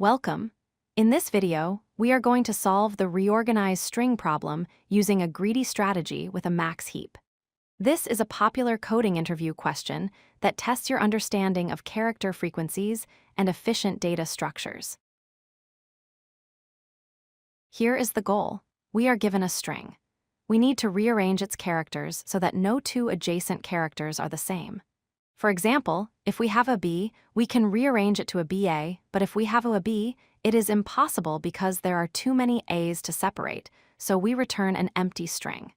Welcome. In this video, we are going to solve the reorganize string problem using a greedy strategy with a max heap. This is a popular coding interview question that tests your understanding of character frequencies and efficient data structures. Here is the goal. We are given a string. We need to rearrange its characters so that no two adjacent characters are the same. For example, if we have a B, we can rearrange it to a BA, but if we have a B, it is impossible because there are too many A's to separate, so we return an empty string.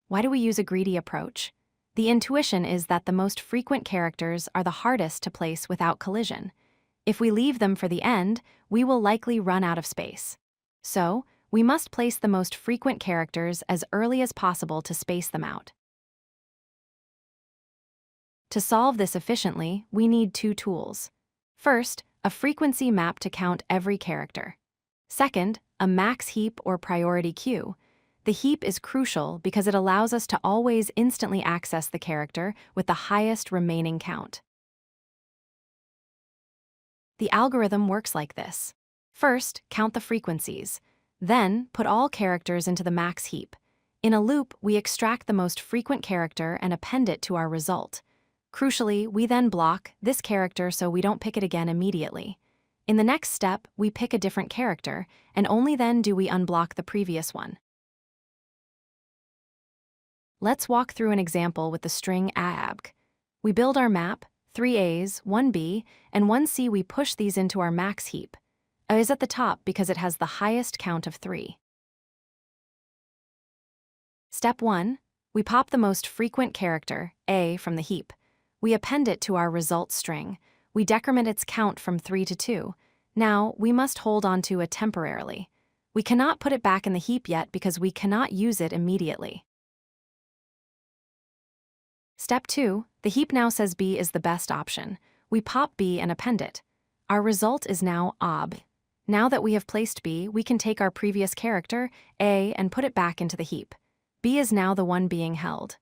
Why do we use a greedy approach? The intuition is that the most frequent characters are the hardest to place without collision. If we leave them for the end, we will likely run out of space. So, we must place the most frequent characters as early as possible to space them out. To solve this efficiently, we need two tools. First, a frequency map to count every character. Second, a max heap or priority queue. The heap is crucial because it allows us to always instantly access the character with the highest remaining count. The algorithm works like this. First, count the frequencies. Then, put all characters into the max heap. In a loop, we extract the most frequent character and append it to our result. Crucially, we then block this character so we don't pick it again immediately. In the next step, we pick a different character, and only then do we unblock the previous one. Let's walk through an example with the string AABC. We build our map, 3 A's, 1 B, and 1 C. We push these into our max heap. A is at the top because it has the highest count of 3. Step 1. We pop the most frequent character, A, from the heap. We append it to our result string. We decrement its count from 3 to 2. Now, we must hold on to it temporarily. We cannot put it back in the heap yet because we cannot use it immediately. Step 2. The heap now says B is the best option. We pop B and append it. Our result is now OB. Now that we have placed B, we can take our previous character, A, and put it back into the heap. B is now the one being held.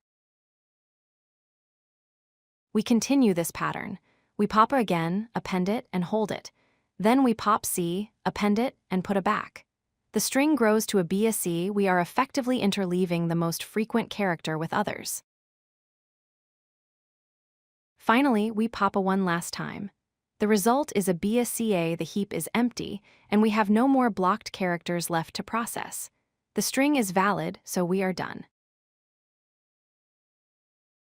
We continue this pattern. We pop A again, append it, and hold it. Then we pop C, append it, and put it back. The string grows to a B, a C. We are effectively interleaving the most frequent character with others. Finally, we pop A one last time. The result is a B, a C, A. The heap is empty, and we have no more blocked characters left to process. The string is valid, so we are done.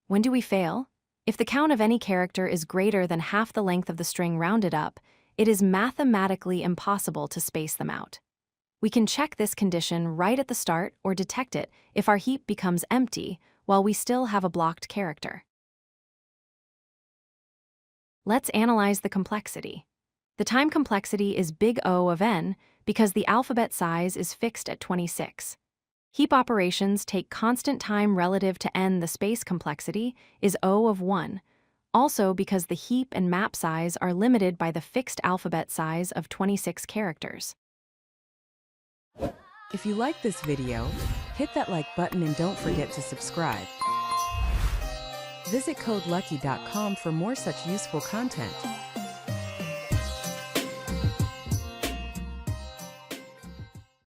When do we fail? If the count of any character is greater than half the length of the string rounded up, it is mathematically impossible to space them out. We can check this condition right at the start or detect it if our heap becomes empty while we still have a blocked character. Let's analyze the complexity. The time complexity is big O of n because the alphabet size is fixed at 26. Heap operations take constant time relative to n. The space complexity is O of 1, also because the heap and map size are limited by the fixed alphabet size of 26 characters. If you like this video, hit that like button and don't forget to subscribe. Visit codelucky.com for more such useful content.